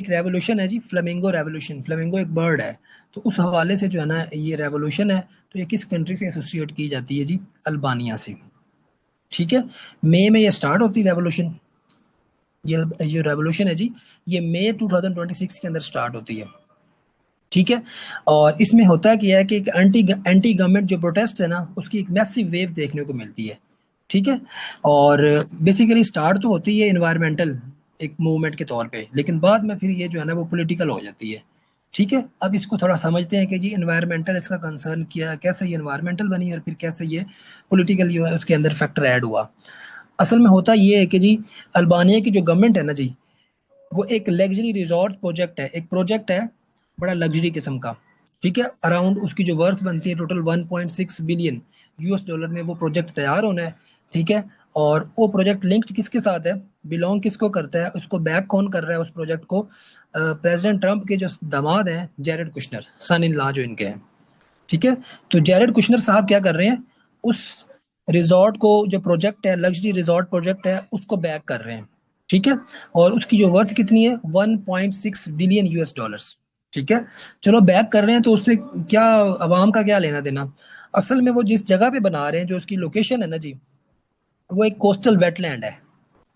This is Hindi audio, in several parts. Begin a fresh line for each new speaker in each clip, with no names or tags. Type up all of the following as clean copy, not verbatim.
एक रेवोल्यूशन है जी, फ्लेमिंगो रेवोल्यूशन। फ्लेमिंगो एक बर्ड है, तो उस हवाले से जो है ना ये रेवोल्यूशन है। तो ये किस कंट्री से एसोसिएट की जाती है जी? अल्बानिया से। ठीक है, मई में ये स्टार्ट होती है रेवोल्यूशन। ये जो रेवोल्यूशन है जी, ये मई 2026 के अंदर स्टार्ट होती है। ठीक है, और इसमें होता क्या है कि एक एंटी एंटी गवर्नमेंट जो प्रोटेस्ट है ना, उसकी एक मैसिव वेव देखने को मिलती है। ठीक है, और बेसिकली स्टार्ट तो होती है इन्वायरमेंटल एक मूवमेंट के तौर पे, लेकिन बाद में फिर ये जो है ना वो पॉलिटिकल हो जाती है। ठीक है, अब इसको थोड़ा समझते हैं कि जी इन्वायरमेंटल इसका कंसर्न किया, कैसे ये इन्वायरमेंटल बनी और फिर कैसे ये पॉलिटिकल जो है उसके अंदर फैक्टर ऐड हुआ। असल में होता ये है कि जी अल्बानिया की जो गवर्नमेंट है ना जी, वो एक लग्जरी रिजॉर्ट प्रोजेक्ट है, एक प्रोजेक्ट है बड़ा लग्जरी किस्म का। ठीक है, अराउंड उसकी जो वर्थ बनती है टोटल 1.6 बिलियन यूएस डॉलर में वो प्रोजेक्ट तैयार होना है। ठीक है, और वो प्रोजेक्ट लिंक्ड किसके साथ है, बिलोंग किसको करता है, उसको बैक कौन कर रहा है उस प्रोजेक्ट को? प्रेसिडेंट ट्रंप के जो दामाद हैं Jared Kushner, son in law जो इनके हैं। ठीक है, तो जेरेड कुशनर साहब क्या कर रहे हैं, उस रिजॉर्ट को, जो प्रोजेक्ट है लग्जरी रिजॉर्ट प्रोजेक्ट है, उसको बैक कर रहे हैं। ठीक है, और उसकी जो वर्थ कितनी है, 1.6 बिलियन यूएस डॉलर्स। ठीक है, चलो बैक कर रहे हैं तो उससे क्या, अवाम का क्या लेना देना? असल में वो जिस जगह पे बना रहे हैं, जो उसकी लोकेशन है ना जी, वो एक कोस्टल वेटलैंड है।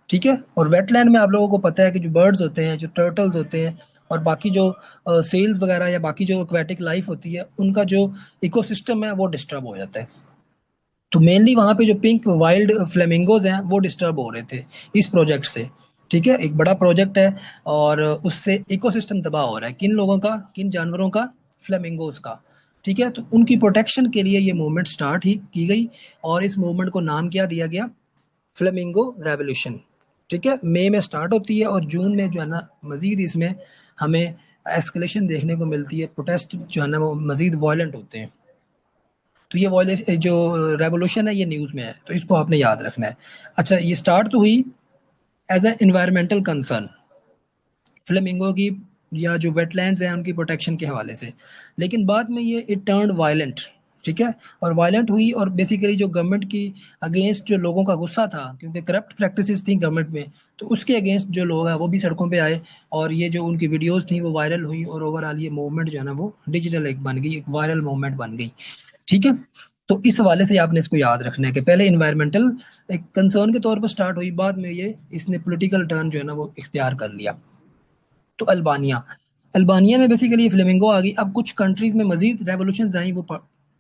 ठीक है, और वेटलैंड में आप लोगों को पता है कि जो बर्ड्स होते हैं, जो टर्टल्स होते हैं, और बाकी जो सेल्स वगैरह या बाकी जो एक्वेटिक लाइफ होती है, उनका जो इकोसिस्टम है वो डिस्टर्ब हो जाता है। तो मेनली वहाँ पे जो पिंक वाइल्ड फ्लेमिंगोज हैं वो डिस्टर्ब हो रहे थे इस प्रोजेक्ट से। ठीक है, एक बड़ा प्रोजेक्ट है, और उससे इकोसिस्टम तबाह हो रहा है। किन लोगों का, किन जानवरों का? फ्लेमिंगोज का। ठीक है, तो उनकी प्रोटेक्शन के लिए ये मूवमेंट स्टार्ट ही की गई, और इस मूवमेंट को नाम क्या दिया गया? Flamingo revolution. ठीक है, मई में स्टार्ट होती है, और जून में जो है ना मजीद इसमें हमें एस्केलेशन देखने को मिलती है, प्रोटेस्ट जो है ना वो मजीद वायलेंट होते हैं। तो ये वॉयलेस जो रेवोल्यूशन है ये न्यूज़ में है, तो इसको आपने याद रखना है। अच्छा, ये स्टार्ट तो हुई as a environmental concern, flamingo की या जो वेटलैंड्स हैं उनकी प्रोटेक्शन के हवाले से, लेकिन बाद में ये इट टर्न्ड वायलेंट। ठीक है, और वायलेंट हुई, और बेसिकली जो गवर्नमेंट की अगेंस्ट जो लोगों का गुस्सा था, क्योंकि करप्ट प्रैक्टिसेस थी गवर्नमेंट में, तो उसके अगेंस्ट जो लोग हैं वो भी सड़कों पे आए, और ये जो उनकी वीडियोस थी वो वायरल हुई, और ओवरऑल ये मूवमेंट जो है ना वो डिजिटल एक बन गई, एक वायरल मूवमेंट बन गई। ठीक है, तो इस हवाले से आपने इसको याद रखना है कि पहले इन्वायरमेंटल एक कंसर्न के तौर पर स्टार्ट हुई, बाद में ये इसने पॉलिटिकल टर्न जो है ना वो इख्तियार कर लिया। तो अल्बानिया, अल्बानिया में बेसिकली फ्लेमिंगो आ गई। अब कुछ कंट्रीज में मजीद रेवोल्यूशन आई, वो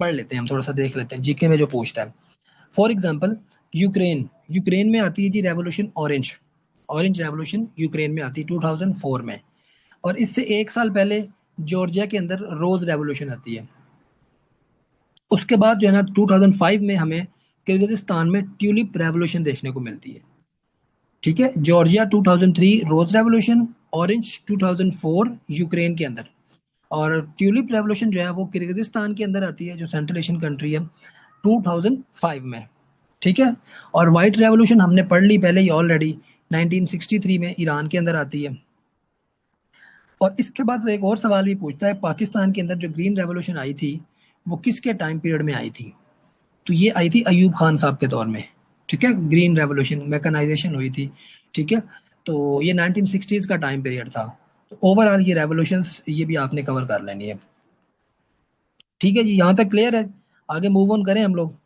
पढ़ लेते हैं हम, थोड़ा सा देख लेते हैं जीके में जो पूछता है। फॉर एग्जाम्पल यूक्रेन, यूक्रेन में आती है जी revolution orange. Orange revolution Ukraine में आती है 2004 में। और इससे एक साल पहले जॉर्जिया के अंदर रोज रेवोल्यूशन आती है। उसके बाद जो है ना 2005 में हमें किर्गिजिस्तान में ट्यूलिप रेवोल्यूशन देखने को मिलती है। ठीक है, जॉर्जिया 2003 रोज रेवोल्यूशन, ऑरेंज 2004 यूक्रेन के अंदर, और ट्यूलिप रेवोल्यूशन जो है वो किर्गिजिस्तान के अंदर आती है, जो सेंट्रल एशियन कंट्री है, 2005 में। ठीक है, और व्हाइट रेवोल्यूशन हमने पढ़ ली पहले ही ऑलरेडी, 1963 में ईरान के अंदर आती है। और इसके बाद वो एक और सवाल भी पूछता है, पाकिस्तान के अंदर जो ग्रीन रेवोल्यूशन आई थी वो किसके टाइम पीरियड में आई थी? तो ये आई थी अयूब खान साहब के दौर में। ठीक है, ग्रीन रेवोल्यूशन, मैकेनाइजेशन हुई थी। ठीक है, तो ये 1960s का टाइम पीरियड था। तो ओवरऑल ये रेवोल्यूशंस ये भी आपने कवर कर लेनी है। ठीक है जी, यहाँ तक क्लियर है? आगे मूव ऑन करें हम लोग।